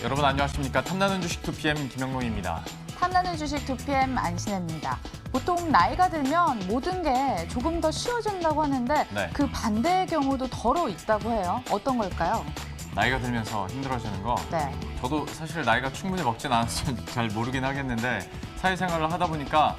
여러분 안녕하십니까? 탐나는 주식 2PM 김영롱입니다. 탐나는 주식 2PM 안신혜입니다. 보통 나이가 들면 모든 게 조금 더 쉬워진다고 하는데 네. 그 반대의 경우도 더러 있다고 해요. 어떤 걸까요? 나이가 들면서 힘들어지는 거. 네. 저도 사실 나이가 충분히 먹진 않아서 잘 모르긴 하겠는데 사회생활을 하다 보니까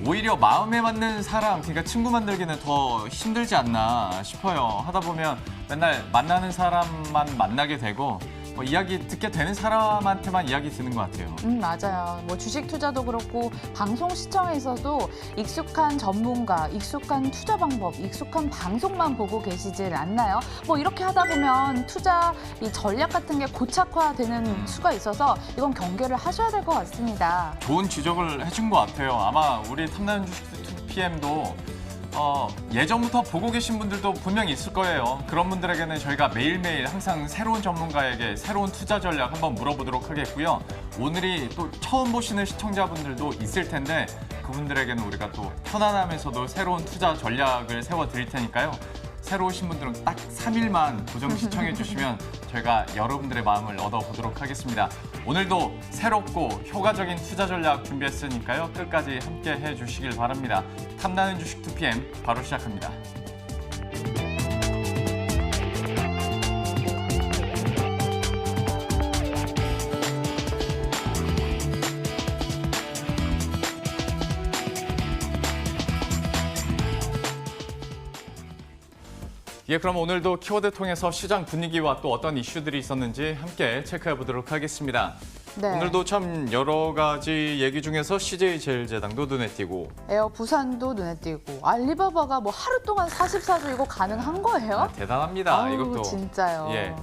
오히려 마음에 맞는 사람, 그러니까 친구 만들기는 더 힘들지 않나 싶어요. 하다 보면 맨날 만나는 사람만 만나게 되고 이야기 듣게 되는 사람한테만 이야기 듣는 것 같아요. 맞아요. 뭐 주식 투자도 그렇고 방송 시청에서도 익숙한 전문가, 익숙한 투자 방법, 익숙한 방송만 보고 계시질 않나요? 뭐 이렇게 하다 보면 투자 이 전략 같은 게 고착화되는 수가 있어서 이건 경계를 하셔야 될 것 같습니다. 좋은 지적을 해준 것 같아요. 아마 우리 탐나는 주식 2PM도 예전부터 보고 계신 분들도 분명히 있을 거예요. 그런 분들에게는 저희가 매일매일 항상 새로운 전문가에게 새로운 투자 전략 한번 물어보도록 하겠고요. 오늘이 또 처음 보시는 시청자분들도 있을 텐데 그분들에게는 우리가 또 편안하면서도 새로운 투자 전략을 세워드릴 테니까요. 새로 오신 분들은 딱 3일만 고정 시청해 주시면 저희가 여러분들의 마음을 얻어보도록 하겠습니다. 오늘도 새롭고 효과적인 투자 전략 준비했으니까요. 끝까지 함께 해주시길 바랍니다. 탐나는 주식 2PM 바로 시작합니다. 예, 그럼 오늘도 키워드 통해서 시장 분위기와 또 어떤 이슈들이 있었는지 함께 체크해 보도록 하겠습니다. 네. 오늘도 참 여러 가지 얘기 중에서 CJ제일제당도 눈에 띄고 에어 부산도 눈에 띄고 알리바바가 뭐 하루 동안 44주 이거 가능한 거예요? 대단합니다. 아우, 이것도. 진짜요. 예.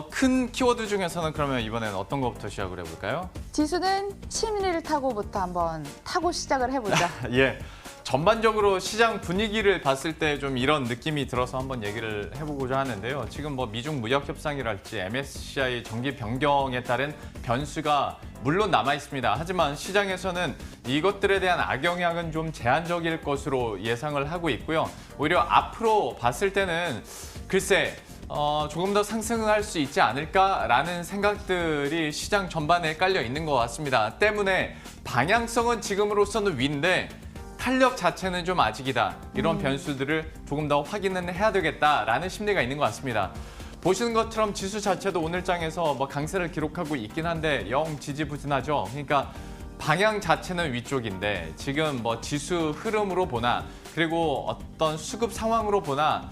큰 키워드 중에서는 그러면 이번에는 어떤 것부터 시작을 해볼까요? 지수는 심리를 타고부터 한번 타고 시작을 해보자. 예. 전반적으로 시장 분위기를 봤을 때 좀 이런 느낌이 들어서 한번 얘기를 해보고자 하는데요. 지금 뭐 미중 무역 협상이랄지 MSCI 정기 변경에 따른 변수가 물론 남아 있습니다. 하지만 시장에서는 이것들에 대한 악영향은 좀 제한적일 것으로 예상을 하고 있고요. 오히려 앞으로 봤을 때는 글쎄 조금 더 상승할 수 있지 않을까라는 생각들이 시장 전반에 깔려 있는 것 같습니다. 때문에 방향성은 지금으로서는 위인데 탄력 자체는 좀 아직이다. 이런 변수들을 조금 더 확인은 해야 되겠다라는 심리가 있는 것 같습니다. 보시는 것처럼 지수 자체도 오늘 장에서 뭐 강세를 기록하고 있긴 한데 영 지지부진하죠. 그러니까 방향 자체는 위쪽인데 지금 뭐 지수 흐름으로 보나 그리고 어떤 수급 상황으로 보나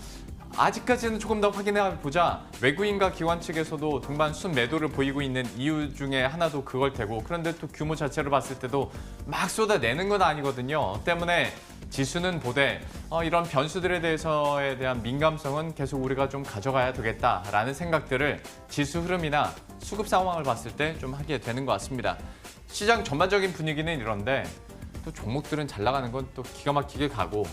아직까지는 조금 더 확인해 보자. 외국인과 기관 측에서도 동반 순매도를 보이고 있는 이유 중에 하나도 그걸 테고 그런데 또 규모 자체를 봤을 때도 막 쏟아내는 건 아니거든요. 때문에 지수는 보되 이런 변수들에 대한 민감성은 계속 우리가 좀 가져가야 되겠다라는 생각들을 지수 흐름이나 수급 상황을 봤을 때 좀 하게 되는 것 같습니다. 시장 전반적인 분위기는 이런데 또 종목들은 잘 나가는 건 또 기가 막히게 가고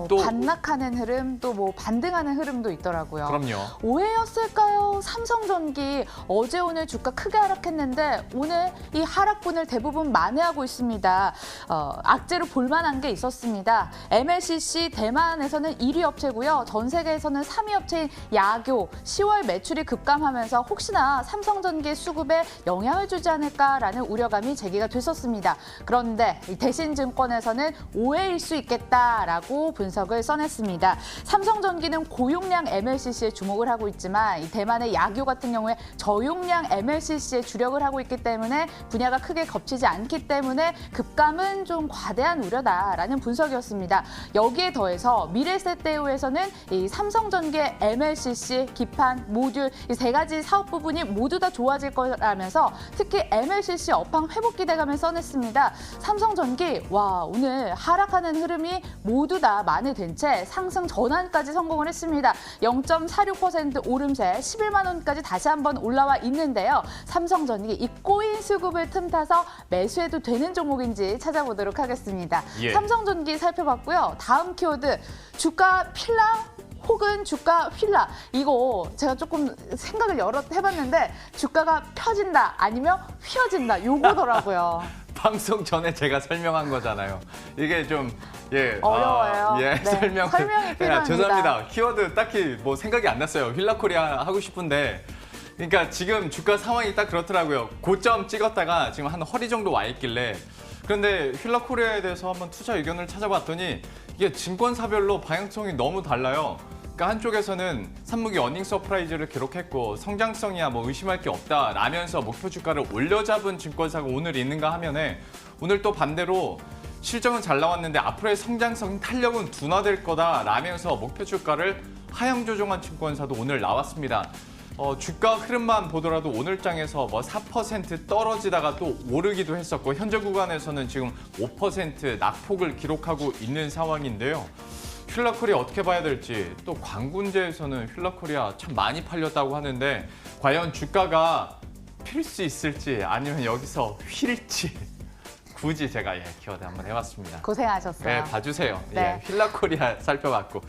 또 반락하는 흐름, 또 뭐 반등하는 흐름도 있더라고요. 그럼요. 오해였을까요? 삼성전기 어제 오늘 주가 크게 하락했는데 오늘 이 하락분을 대부분 만회하고 있습니다. 악재로 볼만한 게 있었습니다. MLCC 대만에서는 1위 업체고요. 전 세계에서는 3위 업체인 야교 10월 매출이 급감하면서 혹시나 삼성전기 수급에 영향을 주지 않을까라는 우려감이 제기가 됐었습니다. 그런데 대신증권에서는 오해일 수 있겠다라고 분석을 써냈습니다. 삼성전기는 고용량 MLCC에 주목을 하고 있지만 이 대만의 야교 같은 경우에 저용량 MLCC에 주력을 하고 있기 때문에 분야가 크게 겹치지 않기 때문에 급감은 좀 과대한 우려다라는 분석이었습니다. 여기에 더해서 미래세대우에서는 이 삼성전기의 MLCC, 기판, 모듈 이 세 가지 사업 부분이 모두 다 좋아질 거라면서 특히 MLCC 업황 회복 기대감을 써냈습니다. 삼성전기 와 오늘 하락하는 흐름이 모두 다 만회된 채 상승 전환까지 성공을 했습니다. 0.46% 오름세 11만 원까지 다시 한번 올라와 있는데요. 삼성전기 이 꼬인 수급을 틈타서 매수해도 되는 종목인지 찾아보도록 하겠습니다. 예. 삼성전기 살펴봤고요. 다음 키워드 주가 필라 혹은 주가 휠라 이거 제가 조금 생각을 여러 해봤는데 주가가 펴진다 아니면 휘어진다 요거더라고요. 방송 전에 제가 설명한 거잖아요. 이게 좀 어려워요. 네. 설명이 필요합니다. 죄송합니다. 키워드 딱히 뭐 생각이 안 났어요. 휠라코리아 하고 싶은데 그러니까 지금 주가 상황이 딱 그렇더라고요. 고점 찍었다가 지금 한 허리 정도 와 있길래 그런데 휠라코리아에 대해서 한번 투자 의견을 찾아봤더니 이게 증권사별로 방향성이 너무 달라요. 그러니까 한쪽에서는 산무기 어닝 서프라이즈를 기록했고 성장성이야 뭐 의심할 게 없다 라면서 목표 주가를 올려잡은 증권사가 오늘 있는가 하면은 오늘 또 반대로 실적은 잘 나왔는데 앞으로의 성장성 탄력은 둔화될 거다 라면서 목표 주가를 하향 조정한 증권사도 오늘 나왔습니다. 주가 흐름만 보더라도 오늘 장에서 뭐 4% 떨어지다가 또 오르기도 했었고 현재 구간에서는 지금 5% 낙폭을 기록하고 있는 상황인데요. 휠라코리아 어떻게 봐야 될지 또 광군제에서는 휠라코리아 참 많이 팔렸다고 하는데 과연 주가가 필 수 있을지 아니면 여기서 휠지 굳이 제가 키워드 한번 해봤습니다. 고생하셨어요. 네, 봐주세요. 네. 휠라코리아 살펴봤고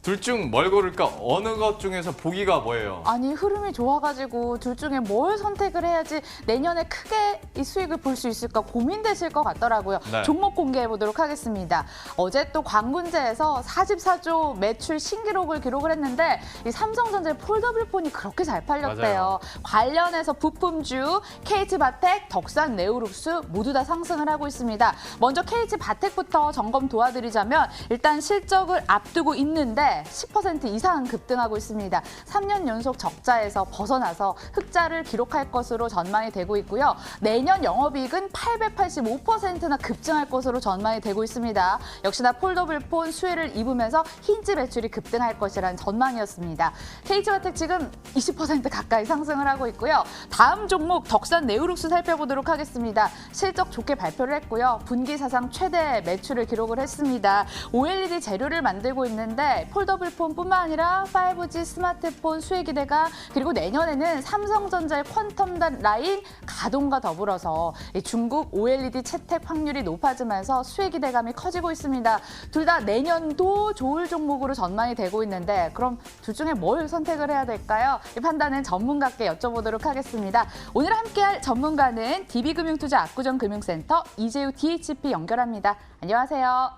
둘 중 뭘 고를까? 어느 것 중에서 보기가 뭐예요? 아니 흐름이 좋아가지고 둘 중에 뭘 선택을 해야지 내년에 크게 이 수익을 볼 수 있을까 고민되실 것 같더라고요. 네. 종목 공개해 보도록 하겠습니다. 어제 또 광군제에서 44조 매출 신기록을 기록을 했는데 이 삼성전자의 폴더블폰이 그렇게 잘 팔렸대요. 맞아요. 관련해서 부품주 KH바텍, 덕산 네오룩스 모두 다 상승을 하고 있습니다. 먼저 KH바텍부터 점검 도와드리자면 일단 실적을 앞두고 있는데 10% 이상 급등하고 있습니다. 3년 연속 적자에서 벗어나서 흑자를 기록할 것으로 전망이 되고 있고요. 내년 영업이익은 885%나 급증할 것으로 전망이 되고 있습니다. 역시나 폴더블폰 수혜를 입으면서 힌지 매출이 급등할 것이라는 전망이었습니다. KH바텍 지금 20% 가까이 상승을 하고 있고요. 다음 종목 덕산 네오룩스 살펴보도록 하겠습니다. 실적 좋게 발표를 했고요. 분기 사상 최대 매출을 기록을 했습니다. OLED 재료를 만들고 있는데 폴더블폰뿐만 아니라 5G 스마트폰 수혜 기대가 그리고 내년에는 삼성전자의 퀀텀 라인 가동과 더불어서 중국 OLED 채택 확률이 높아지면서 수혜 기대감이 커지고 있습니다. 둘 다 내년도 좋을 종목으로 전망이 되고 있는데 그럼 둘 중에 뭘 선택을 해야 될까요? 이 판단은 전문가께 여쭤보도록 하겠습니다. 오늘 함께할 전문가는 DB금융투자 압구정금융센터 이재우 DHP 연결합니다. 안녕하세요.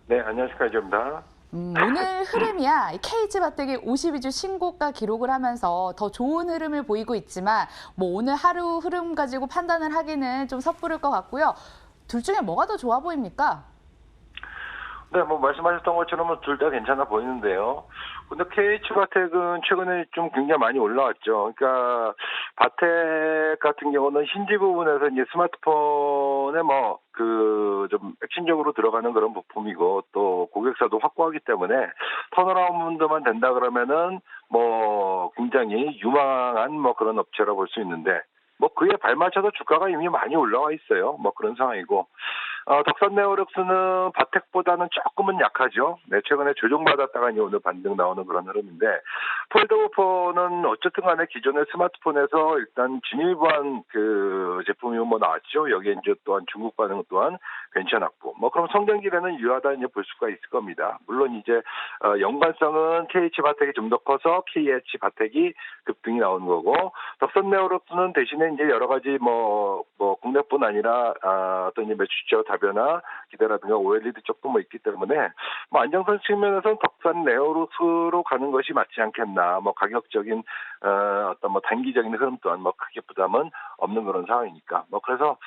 네, 안녕하십니까, 이재입니다. 오늘 흐름이야 KH바텍이 52주 신고가 기록을 하면서 더 좋은 흐름을 보이고 있지만 뭐 오늘 하루 흐름 가지고 판단을 하기는 좀 섣부를 것 같고요. 둘 중에 뭐가 더 좋아 보입니까? 네, 뭐 말씀하셨던 것처럼 둘 다 괜찮아 보이는데요. 근데 KH바텍은 최근에 좀 굉장히 많이 올라왔죠. 그러니까 바텍 같은 경우는 힌지 부분에서 이제 스마트폰에 뭐 좀 핵심적으로 들어가는 그런 부품이고 또 고객사도 확보하기 때문에 턴어라운드만 된다 그러면은 뭐 굉장히 유망한 뭐 그런 업체라 볼 수 있는데 뭐 그에 발맞춰서 주가가 이미 많이 올라와 있어요. 뭐 그런 상황이고. 덕산 네오룩스는 바텍보다는 조금은 약하죠. 네, 최근에 조정받았다가 이제 오늘 반등 나오는 그런 흐름인데, 폴더블폰은 어쨌든 간에 기존의 스마트폰에서 일단 진일보한 그 제품이 뭐 나왔죠. 여기에 이제 또한 중국 반응 또한 괜찮았고, 뭐 그럼 성장기에는 유하다 이제 볼 수가 있을 겁니다. 물론 이제, 연관성은 KH바텍이 좀 더 커서 KH바텍이 급등이 나오는 거고, 덕산 네오룩스는 대신에 이제 여러 가지 뭐 국내뿐 아니라, 또 이제 매출처 다변화 기대라든가 OLED 쪽도 뭐 있기 때문에 뭐 안정성 측면에서는 덕산 네오룩스로 가는 것이 맞지 않겠나. 뭐 가격적인 어떤 뭐 단기적인 흐름 또한 뭐 크게 부담은 없는 그런 상황이니까. 뭐 그래서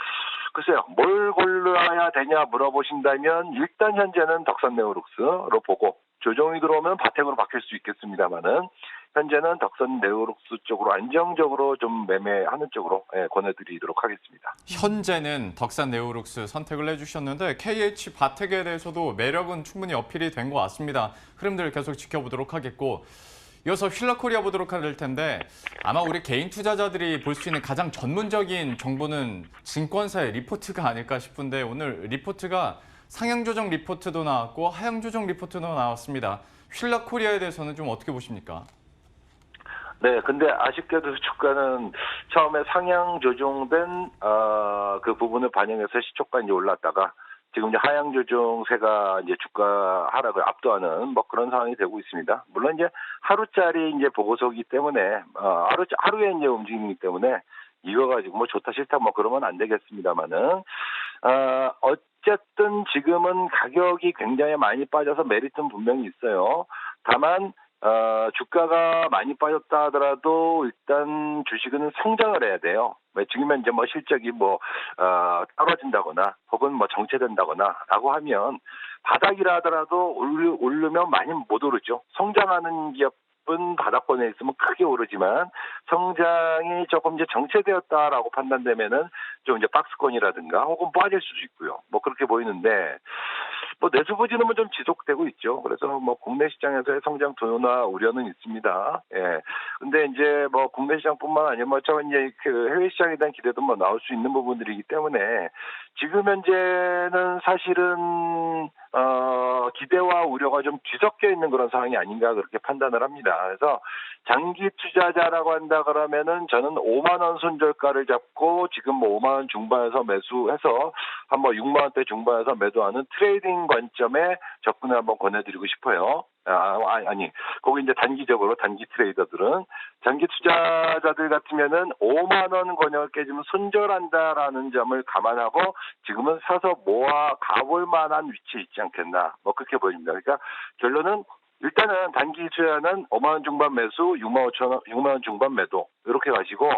글쎄요, 뭘 골라야 되냐 물어보신다면 일단 현재는 덕산 네오룩스로 보고 조정이 들어오면 바텍으로 바뀔 수 있겠습니다만은 현재는 덕산 네오룩스 쪽으로 안정적으로 좀 매매하는 쪽으로 권해드리도록 하겠습니다. 현재는 덕산 네오룩스 선택을 해주셨는데 KH바텍에 대해서도 매력은 충분히 어필이 된 것 같습니다. 흐름들을 계속 지켜보도록 하겠고 이어서 휠라코리아 보도록 할 텐데 아마 우리 개인 투자자들이 볼 수 있는 가장 전문적인 정보는 증권사의 리포트가 아닐까 싶은데 오늘 리포트가 상향 조정 리포트도 나왔고 하향 조정 리포트도 나왔습니다. 휠라코리아에 대해서는 좀 어떻게 보십니까? 네, 근데 아쉽게도 주가는 처음에 상향 조정된 그 부분을 반영해서 시초가 이제 올랐다가 지금 이제 하향 조정세가 이제 주가 하락을 압도하는 뭐 그런 상황이 되고 있습니다. 물론 이제 하루짜리 이제 보고서이기 때문에 하루에 이제 움직이기 때문에 이거 가지고 뭐 좋다 싫다 뭐 그러면 안 되겠습니다만은 어쨌든 지금은 가격이 굉장히 많이 빠져서 메리트는 분명히 있어요. 다만 주가가 많이 빠졌다 하더라도 일단 주식은 성장을 해야 돼요. 왜 지금은 이제 뭐 실적이 떨어진다거나 혹은 뭐 정체된다거나라고 하면 바닥이라 하더라도 오르면 많이 못 오르죠. 성장하는 기업은 바닥권에 있으면 크게 오르지만 성장이 조금 이제 정체되었다라고 판단되면은 좀 이제 박스권이라든가 혹은 빠질 수도 있고요. 뭐 그렇게 보이는데 뭐 내수 부진은 좀 지속되고 있죠. 그래서 뭐 국내 시장에서의 성장 둔화 우려는 있습니다. 예. 근데 이제 뭐 국내 시장뿐만 아니라 이제 그 해외 시장에 대한 기대도 뭐 나올 수 있는 부분들이기 때문에 지금 현재는 사실은 기대와 우려가 좀 뒤섞여 있는 그런 상황이 아닌가 그렇게 판단을 합니다. 그래서 장기 투자자라고 한다 그러면은 저는 5만 원 손절가를 잡고 지금 뭐 5만 원 중반에서 매수해서 한번 6만 원대 중반에서 매도하는 트레이딩 관점에 접근을 한번 권해드리고 싶어요. 거기 이제 단기적으로 단기 트레이더들은 장기 투자자들 같으면은 5만 원 권역을 깨지면 손절한다라는 점을 감안하고 지금은 사서 모아 가볼 만한 위치에 있지 않겠나 뭐 그렇게 보입니다. 그러니까 결론은 일단은 단기 투자는 5만 원 중반 매수, 6만 원 중반 매도 이렇게 가시고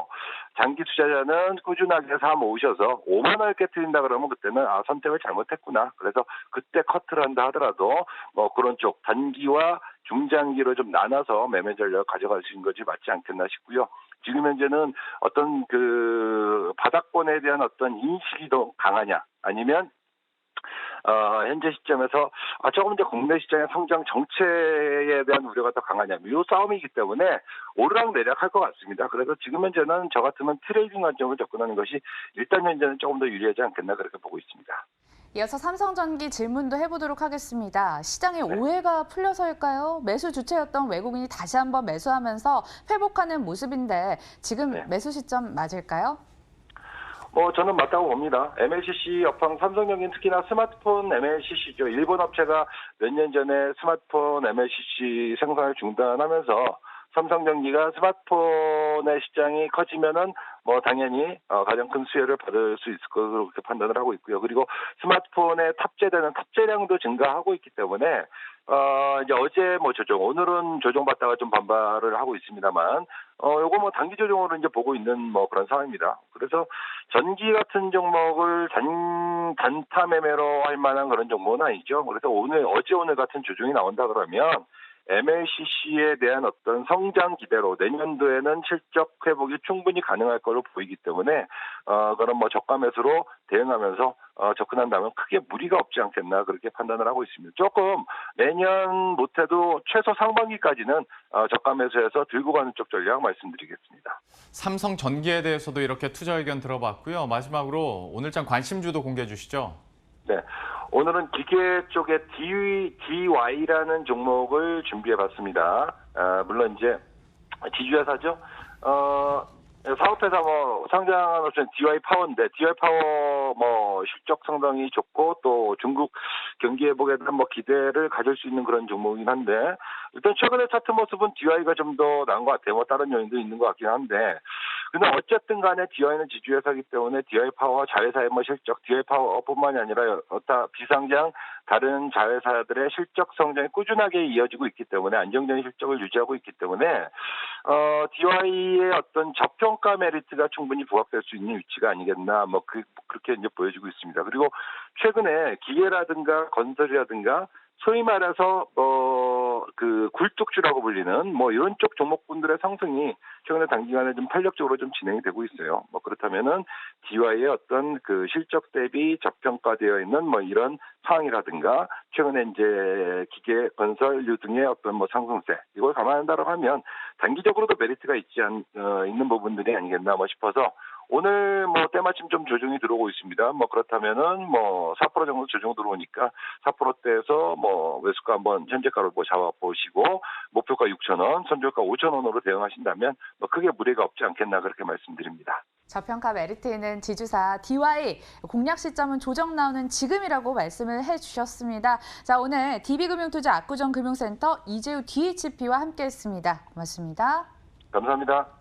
장기 투자자는 꾸준하게 사 모으셔서 5만 원을 깨뜨린다 그러면 그때는 선택을 잘못했구나. 그래서 그때 커트를 한다 하더라도 뭐 그런 쪽 단기와 중장기로 좀 나눠서 매매 전략을 가져가시는 것이 맞지 않겠나 싶고요. 지금 현재는 어떤 그 바닥권에 대한 어떤 인식이 더 강하냐 아니면 현재 시점에서 조금 이제 국내 시장의 성장 정체에 대한 우려가 더 강하냐, 이 싸움이기 때문에 오르락내리락 할 것 같습니다. 그래서 지금 현재는 저 같으면 트레이딩 관점을 접근하는 것이 일단 현재는 조금 더 유리하지 않겠나 그렇게 보고 있습니다. 이어서 삼성전기 질문도 해보도록 하겠습니다. 시장에 오해가 풀려서일까요? 매수 주체였던 외국인이 다시 한번 매수하면서 회복하는 모습인데 지금 매수 시점 맞을까요? 저는 맞다고 봅니다. MLCC 업황 삼성전기는 특히나 스마트폰 MLCC죠. 일본 업체가 몇 년 전에 스마트폰 MLCC 생산을 중단하면서 삼성전기가 스마트폰의 시장이 커지면은 당연히 가장 큰 수혜를 받을 수 있을 것으로 그렇게 판단을 하고 있고요. 그리고 스마트폰에 탑재되는 탑재량도 증가하고 있기 때문에 이제 어제 조정, 오늘은 조정받다가 좀 반발을 하고 있습니다만 요거 단기 조정으로 이제 보고 있는 그런 상황입니다. 그래서 전기 같은 종목을 단타 매매로 할 만한 그런 종목은 아니죠. 그래서 어제 오늘 같은 조정이 나온다 그러면 MLCC에 대한 어떤 성장 기대로 내년도에는 실적 회복이 충분히 가능할 걸로 보이기 때문에 그런 저가 매수로 대응하면서 접근한다면 크게 무리가 없지 않겠나 그렇게 판단을 하고 있습니다. 조금 내년 못해도 최소 상반기까지는 저가 매수해서 들고 가는 쪽 전략 말씀드리겠습니다. 삼성전기에 대해서도 이렇게 투자 의견 들어봤고요. 마지막으로 오늘장 관심주도 공개해 주시죠. 네. 오늘은 기계 쪽에 DY라는 종목을 준비해봤습니다. 물론 이제 지주회사죠. 사업회사 상장한 업체는 DY 파워인데 DY 파워 실적 상당히 좋고 또 중국 경기 회복에 대한 기대를 가질 수 있는 그런 종목이긴 한데 일단 최근의 차트 모습은 DY가 좀 더 나은 것 같아요. 다른 요인도 있는 것 같긴 한데 근데 어쨌든 간에 DY는 지주회사이기 때문에 DY 파워와 자회사의 실적, DY 파워뿐만이 아니라 비상장 다른 자회사들의 실적 성장이 꾸준하게 이어지고 있기 때문에 안정적인 실적을 유지하고 있기 때문에 DY의 어떤 저평가 메리트가 충분히 부합될 수 있는 위치가 아니겠나 그렇게 이제 보여지고 있습니다. 그리고 최근에 기계라든가 건설이라든가 소위 말해서 그 굴뚝주라고 불리는 이런 쪽 종목군들의 상승이 최근에 단기간에 좀 탄력적으로 좀 진행이 되고 있어요. 그렇다면은 DY의 어떤 그 실적 대비 저평가되어 있는 이런 상황이라든가 최근에 이제 기계 건설류 등의 어떤 상승세 이걸 감안한다고 하면 단기적으로도 메리트가 있는 부분들이 아니겠나 싶어서 오늘 때마침 좀 조정이 들어오고 있습니다. 그렇다면은 4% 정도 조정 들어오니까 4%대에서 매수가 한번 현재가로 잡아보시고 목표가 6,000원, 선절가 5,000원으로 대응하신다면 크게 무리가 없지 않겠나 그렇게 말씀드립니다. 저평가 메리트 있는 지주사 DY 공략 시점은 조정 나오는 지금이라고 말씀을 해주셨습니다. 자, 오늘 DB금융투자 압구정금융센터 이재우 DHP와 함께했습니다. 고맙습니다. 감사합니다.